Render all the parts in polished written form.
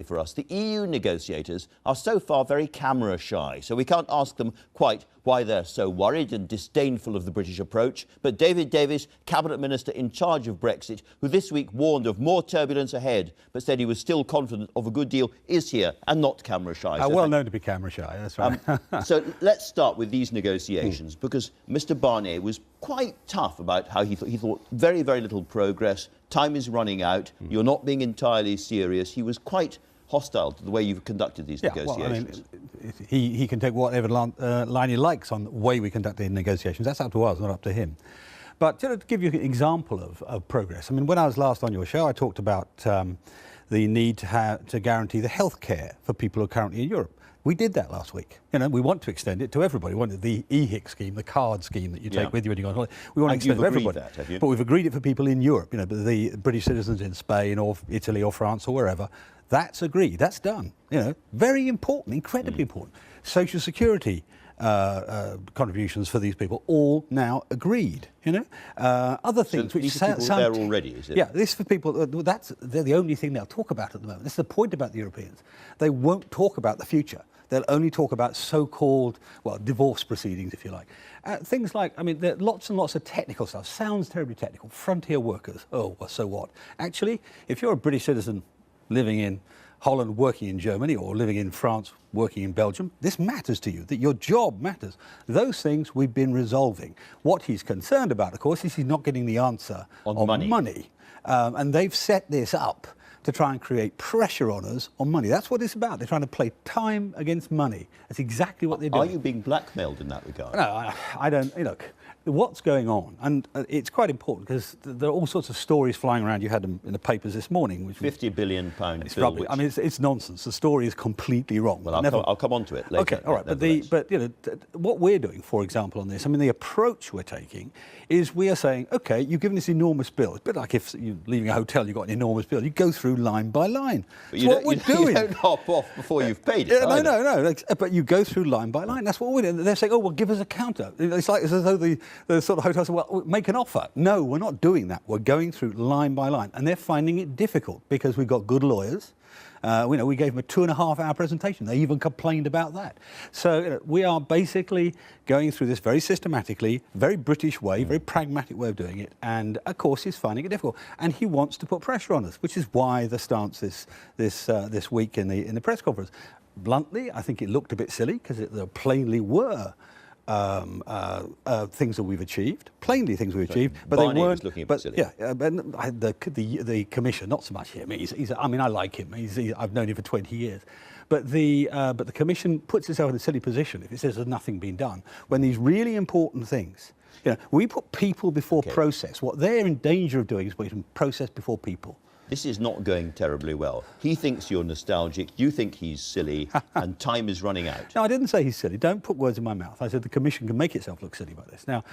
For us, the EU negotiators are so far very camera shy, so we can't ask them quite why they're so worried and disdainful of the British approach. But David Davis, Cabinet Minister in charge of Brexit, who this week warned of more turbulence ahead, but said he was still confident of a good deal, is here and not camera shy. So well known to be camera shy, that's right. So let's start with these negotiations, because Mr Barnier was quite tough about how he thought very, very little progress, time is running out, you're not being entirely serious. He was quite hostile to the way you've conducted these negotiations. Well, I mean, he can take whatever line he likes on the way we conduct the negotiations. That's up to us, not up to him. But to give you an example of progress, I mean, when I was last on your show, I talked about the need to guarantee the health care for people who are currently in Europe. We did that last week. You know, we want to extend it to everybody. We wanted the EHIC scheme, the card scheme that you take with you when you go on holiday. We want to extend it to everybody. That, have you? But we've agreed it for people in Europe, you know, the British citizens in Spain or Italy or France or wherever. That's agreed. That's done. You know, very important, incredibly important. Social Security contributions for these people, all now agreed. You know, other things so which sound there already, is it? Yeah, this for people. They're the only thing they'll talk about at the moment. This is the point about the Europeans. They won't talk about the future. They'll only talk about so-called, well, divorce proceedings, if you like. Things like, I mean, there are lots and lots of technical stuff. Sounds terribly technical. Frontier workers. Oh, well, so what? Actually, if you're a British citizen living in Holland, working in Germany, or living in France, working in Belgium, this matters to you, that your job matters. Those things we've been resolving. What he's concerned about, of course, is he's not getting the answer on money. And they've set this up to try and create pressure on us on money. That's what it's about. They're trying to play time against money. That's exactly what they're doing. Are you being blackmailed in that regard? No, I don't. You know, what's going on, and it's quite important because there are all sorts of stories flying around. You had them in the papers this morning. Which £50 billion it's bill. I mean, it's nonsense. The story is completely wrong. Well, I'll come on to it later. Okay, all right. But you know, what we're doing, for example, on this, I mean, the approach we're taking is we are saying, okay, you've given this enormous bill. It's a bit like if you're leaving a hotel, you've got an enormous bill. You go through line by line. But That's what we're doing. You don't hop off before you've paid it. No. But you go through line by line. That's what we're doing. They're saying, oh, well, give us a counter. It's like as though the sort of hotel said, well, make an offer. No, we're not doing that. We're going through line by line. And they're finding it difficult because we've got good lawyers. We gave them a 2.5-hour presentation. They even complained about that. So we are basically going through this very systematically, very British way, very pragmatic way of doing it. And of course, he's finding it difficult. And he wants to put pressure on us, which is why the stance this week in the press conference. Bluntly, I think it looked a bit silly because there plainly were things that we've achieved, but Barney they weren't. Looking a bit silly. Yeah, the commission, not so much him. I mean, I like him. I've known him for 20 years. But the commission puts itself in a silly position if it says there's nothing been done when these really important things. You know, we put people before process. What they're in danger of doing is putting process before people. This is not going terribly well. He thinks you're nostalgic, you think he's silly, and time is running out. No, I didn't say he's silly. Don't put words in my mouth. I said the Commission can make itself look silly by this. Now,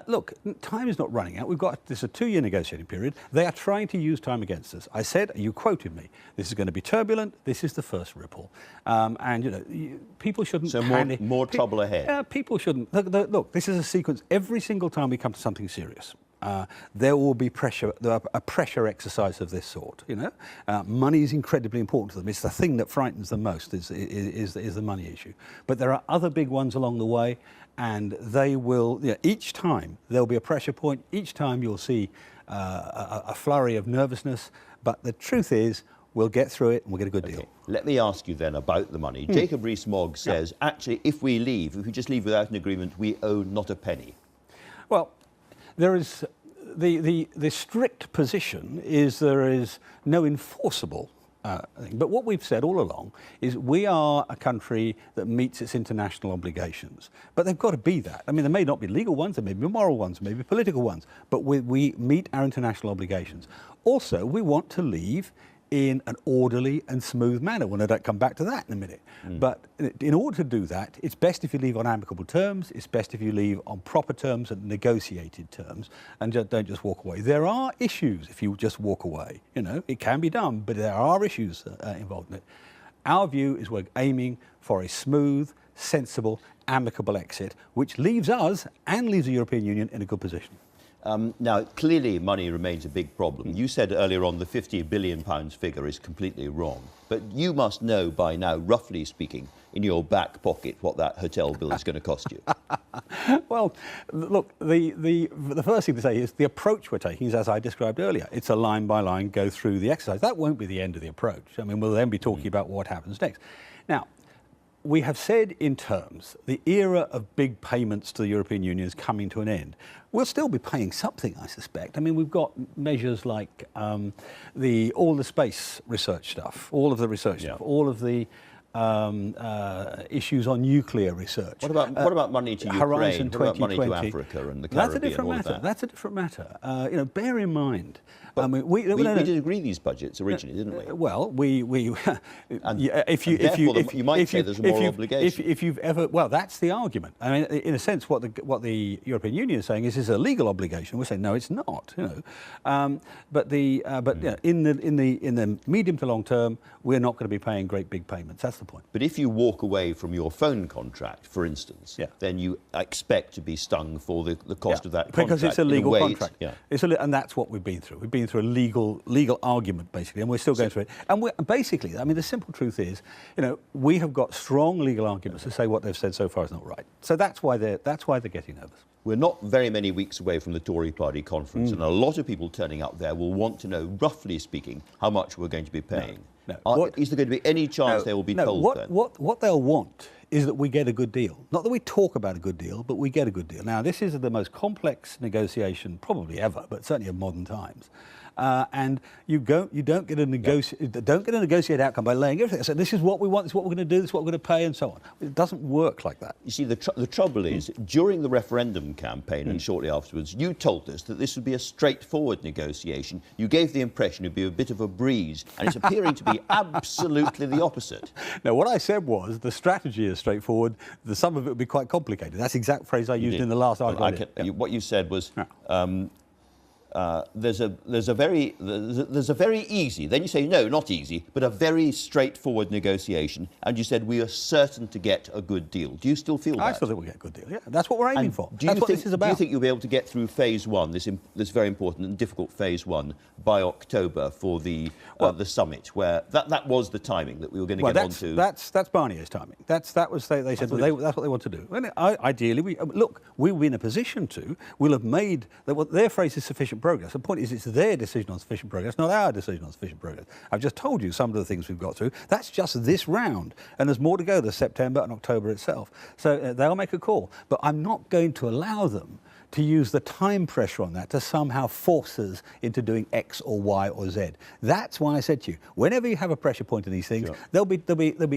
look, time is not running out. We've got this a 2-year negotiating period. They are trying to use time against us. I said, you quoted me, this is going to be turbulent. This is the first ripple. And, you know, people shouldn't... So more trouble ahead. Yeah, people shouldn't... Look, this is a sequence. Every single time we come to something serious, there will be pressure, a pressure exercise of this sort. You know, money is incredibly important to them. It's the thing that frightens them most is the money issue. But there are other big ones along the way, and they will. You know, each time there'll be a pressure point. Each time you'll see a flurry of nervousness. But the truth is, we'll get through it and we'll get a good deal. Let me ask you then about the money. Jacob Rees-Mogg says, actually, if we just leave without an agreement, we owe not a penny. Well, there is the strict position is there is no enforceable thing. But what we've said all along is we are a country that meets its international obligations. But they've got to be that. I mean, there may not be legal ones, there may be moral ones, there may be political ones, but we meet our international obligations. Also, we want to leave in an orderly and smooth manner. Well, I don't come back to that in a minute. But in order to do that, it's best if you leave on amicable terms, it's best if you leave on proper terms and negotiated terms, and don't just walk away. There are issues if you just walk away. You know, it can be done, but there are issues involved in it. Our view is we're aiming for a smooth, sensible, amicable exit, which leaves us and leaves the European Union in a good position. Now, clearly money remains a big problem. You said earlier on the £50 billion figure is completely wrong. But you must know by now, roughly speaking, in your back pocket, what that hotel bill is going to cost you. Well, look, the first thing to say is the approach we're taking is as I described earlier. It's a line by line, go through the exercise. That won't be the end of the approach. I mean, we'll then be talking about what happens next. Now, we have said in terms the era of big payments to the European Union is coming to an end. We'll still be paying something, I suspect. I mean, we've got measures like all the space research stuff, all of the research stuff, all of the issues on nuclear research. What about money to Ukraine? Horizon What about money to 2020? Africa and the Caribbean? That's a different matter. That's a different matter. Bear in mind. I mean, we did agree these budgets originally, didn't we? Well, we if you might say there's a moral obligation. If you've ever, well, that's the argument. I mean, in a sense, what the European Union is saying is it's a legal obligation. We're saying no, it's not. But in the medium to long term, we're not going to be paying great big payments. That's the point. But if you walk away from your phone contract, for instance, then you expect to be stung for the cost of that contract. Because it's a legal contract. And that's what we've been through. We've been through a legal argument, basically, and we're still going through it. And we're basically, I mean, the simple truth is, we have got strong legal arguments to say what they've said so far is not right. So that's why they're getting nervous. We're not very many weeks away from the Tory party conference, and a lot of people turning up there will want to know, roughly speaking, how much we're going to be paying. Is there going to be any chance they will be told then? What they'll want is that we get a good deal. Not that we talk about a good deal, but we get a good deal. Now, this is the most complex negotiation probably ever, but certainly of modern times. And you don't get a negotiated outcome by laying everything. So this is what we want, this is what we're going to do, this is what we're going to pay, and so on. It doesn't work like that. You see, the trouble is, during the referendum campaign and shortly afterwards, you told us that this would be a straightforward negotiation. You gave the impression it would be a bit of a breeze, and it's appearing to be absolutely the opposite. No, what I said was the strategy is straightforward. Some of it would be quite complicated. That's the exact phrase I used in the last article. What you said was. There's a very easy, then you say no, not easy, but a very straightforward negotiation, and you said we are certain to get a good deal. Do you still feel that? I still think we'll get a good deal, yeah. That's what we're aiming for. That's what this is about. Do you think you'll be able to get through phase one, this very important and difficult phase one, by October for the summit, where that was the timing that we were going to get onto? That's Barnier's timing. They said that's what they want to do. And ideally, we will be in a position to. We'll have made what their phrase is sufficient progress. The point is, it's their decision on sufficient progress, not our decision on sufficient progress. I've just told you some of the things we've got through. That's just this round, and there's more to go. There's September and October itself. So they'll make a call, but I'm not going to allow them to use the time pressure on that to somehow force us into doing X or Y or Z. That's why I said to you, whenever you have a pressure point in these things, there'll be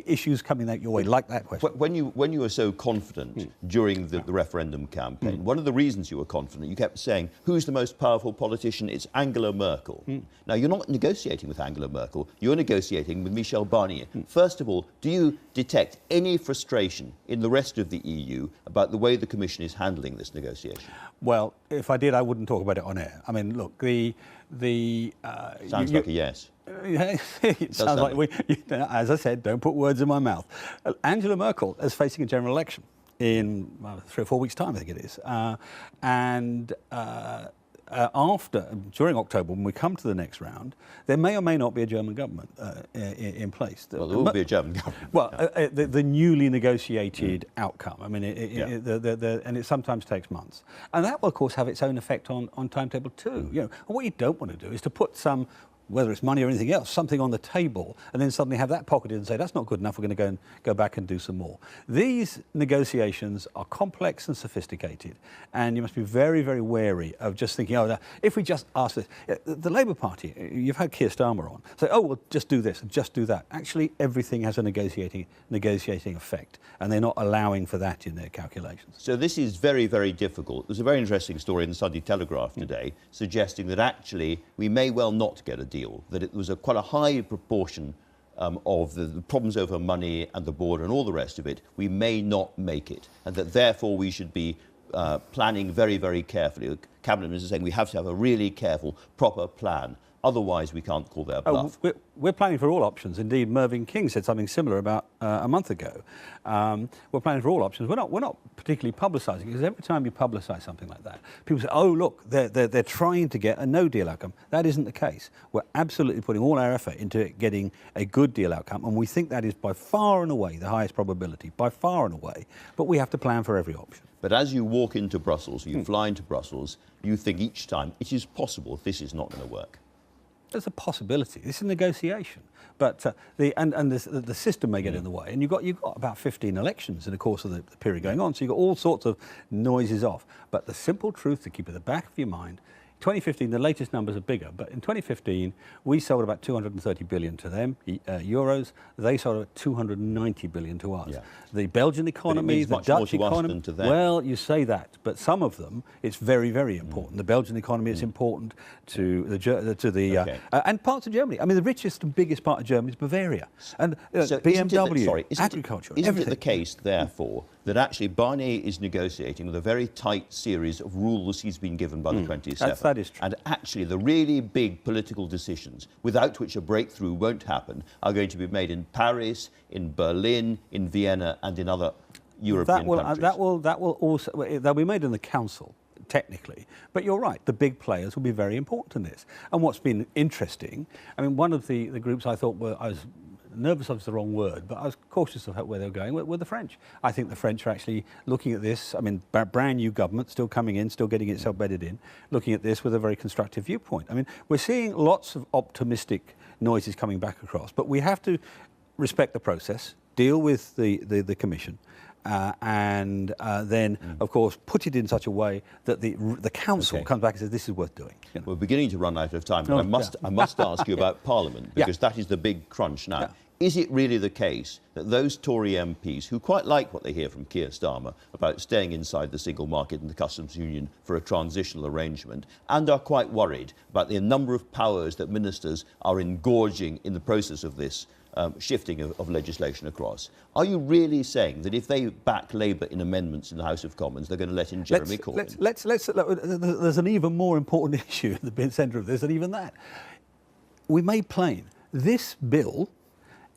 issues coming out your way, like that question. When you were so confident during the referendum campaign, one of the reasons you were confident, you kept saying, who's the most powerful politician? It's Angela Merkel. Now, you're not negotiating with Angela Merkel, you're negotiating with Michel Barnier. First of all, do you detect any frustration in the rest of the EU about the way the Commission is handling this negotiation? Well, if I did, I wouldn't talk about it on air. I mean, look, sounds like a yes. It sounds like as I said, don't put words in my mouth. Angela Merkel is facing a general election in 3 or 4 weeks' time, I think it is, during October, when we come to the next round, there may or may not be a German government in place. Well, there will be a German government. Well, the newly negotiated outcome. I mean, and it sometimes takes months, and that will, of course, have its own effect on timetable too. And what you don't want to do is to put some, whether it's money or anything else, something on the table, and then suddenly have that pocketed and say, that's not good enough, we're going to go back and do some more. These negotiations are complex and sophisticated, and you must be very, very wary of just thinking, if we just ask this. The Labour Party, you've had Keir Starmer on, say, we'll just do this and just do that. Actually, everything has a negotiating effect, and they're not allowing for that in their calculations. So this is very, very difficult. There's a very interesting story in the Sunday Telegraph today suggesting that actually we may well not get a deal, that it was quite a high proportion of the problems over money and the border and all the rest of it, we may not make it, and that therefore we should be planning very, very carefully. The Cabinet Minister is saying we have to have a really careful, proper plan Otherwise, we can't call their bluff. We're planning for all options. Indeed, Mervyn King said something similar about a month ago. We're planning for all options. We're not particularly publicising, because every time you publicise something like that, people say, "Oh, look, they're trying to get a no deal outcome." That isn't the case. We're absolutely putting all our effort into getting a good deal outcome, and we think that is by far and away the highest probability, by far and away. But we have to plan for every option. But as you walk into Brussels, you fly into Brussels, you think each time it is possible this is not going to work. There's a possibility. This is a negotiation, but the system may get in the way. And you've got about 15 elections in the course of the period going on, so you've got all sorts of noises off. But the simple truth to keep at the back of your mind: 2015, the latest numbers are bigger, but in 2015, we sold about 230 billion to them, euros. They sold about 290 billion to us. Yeah. The Belgian economy, the Dutch economy, to them. well, you say that, but some of them, it's very, very important. The Belgian economy is important to the and parts of Germany. I mean, the richest and biggest part of Germany is Bavaria, and so BMW, agriculture, Isn't everything. it the case, therefore, that actually Barnier is negotiating with a very tight series of rules he's been given by the 27? That is true. And actually, the really big political decisions, without which a breakthrough won't happen, are going to be made in Paris, in Berlin, in Vienna, and in other European countries. That will also, they'll be made in the Council, technically. But you're right, the big players will be very important in this. And what's been interesting, I mean, one of the groups I thought I was nervous of is the wrong word, but I was cautious of where they were going, were the French. I think the French are actually looking at this, I mean, brand new government, still coming in, still getting itself bedded in, looking at this with a very constructive viewpoint. I mean, we're seeing lots of optimistic noises coming back across, but we have to respect the process, deal with the Commission, and then, of course, put it in such a way that the Council comes back and says this is worth doing. You know. We're beginning to run out of time, but I must ask you about Parliament, because that is the big crunch now. Is it really the case that those Tory MPs, who quite like what they hear from Keir Starmer about staying inside the single market and the customs union for a transitional arrangement, and are quite worried about the number of powers that ministers are engorging in the process of this shifting of legislation across, are you really saying that if they back Labour in amendments in the House of Commons, they're going to let in Jeremy Corbyn? There's an even more important issue at the centre of this than even that. We made plain, this bill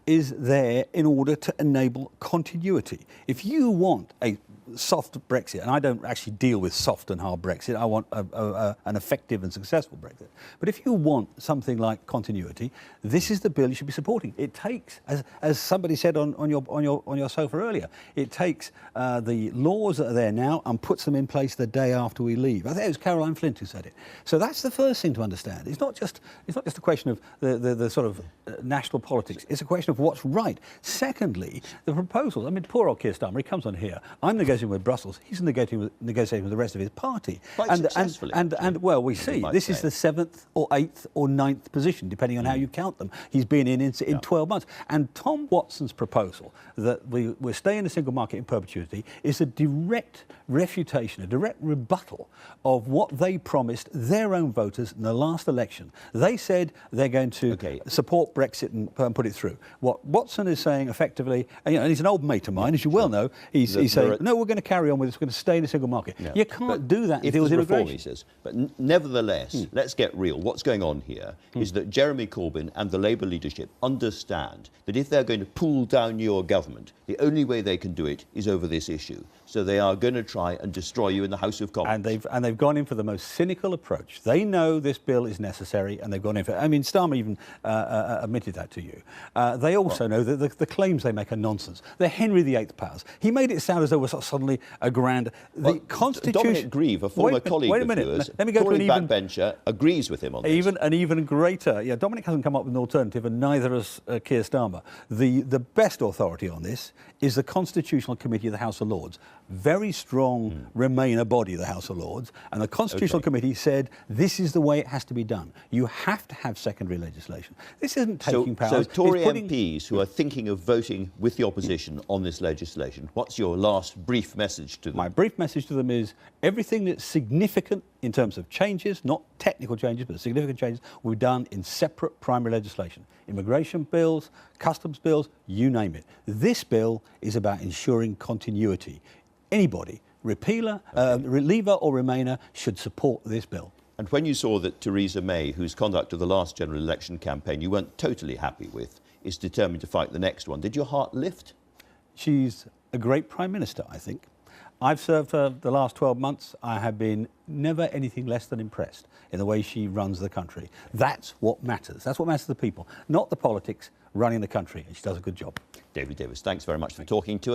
is there in order to enable continuity. If you want a soft Brexit, and I don't actually deal with soft and hard Brexit, I want an effective and successful Brexit. But if you want something like continuity, this is the bill you should be supporting. It takes, as somebody said on your sofa earlier, it takes the laws that are there now and puts them in place the day after we leave. I think it was Caroline Flint who said it. So that's the first thing to understand. It's not just a question of the sort of national politics. It's a question of what's right. Secondly, the proposals. I mean, poor old Keir Starmer, he comes on here. I'm negotiating with Brussels. He's negotiating with the rest of his party. Quite successfully. And well, we see this is the 7th or 8th or 9th position, depending on how you count them. He's been in 12 months. And Tom Watson's proposal that we're staying in the single market in perpetuity is a direct refutation, a direct rebuttal of what they promised their own voters in the last election. They said they're going to support Brexit and put it through. What Watson is saying effectively, and he's an old mate of mine, as you well know, he's saying, no, we're going to carry on with this, we're going to stay in the single market. Yeah. You can't do that if deal with reform, immigration. he says. But nevertheless, let's get real. What's going on here is that Jeremy Corbyn and the Labour leadership understand that if they're going to pull down your government, the only way they can do it is over this issue. So they are going to try and destroy you in the House of Commons. And they've gone in for the most cynical approach. They know this bill is necessary, and they've gone in for it. I mean, Starmer even admitted that to you. They also know that the claims they make are nonsense. They're Henry VIII powers. He made it sound as though we're suddenly a grand... The Constitution... Dominic Grieve, a former colleague of yours, let me go Tory to an backbencher, agrees with him on this. An even greater... Yeah, Dominic hasn't come up with an alternative, and neither has Keir Starmer. The best authority on this is the Constitutional Committee of the House of Lords. Very strong Remainer body, the House of Lords, and the Constitutional Committee said this is the way it has to be done. You have to have secondary legislation. This isn't taking powers. So Tory MPs who are thinking of voting with the opposition on this legislation, what's your last brief message to them? My brief message to them is everything that's significant in terms of changes, not technical changes, but significant changes, will be done in separate primary legislation. Immigration bills, customs bills, you name it. This bill is about ensuring continuity. Anybody, Leaver or Remainer, should support this bill. And when you saw that Theresa May, whose conduct of the last general election campaign you weren't totally happy with, is determined to fight the next one, did your heart lift? She's a great Prime Minister, I think. I've served her the last 12 months. I have been never anything less than impressed in the way she runs the country. That's what matters. That's what matters to the people, not the politics running the country. And she does a good job. David Davis, thanks very much for talking to us.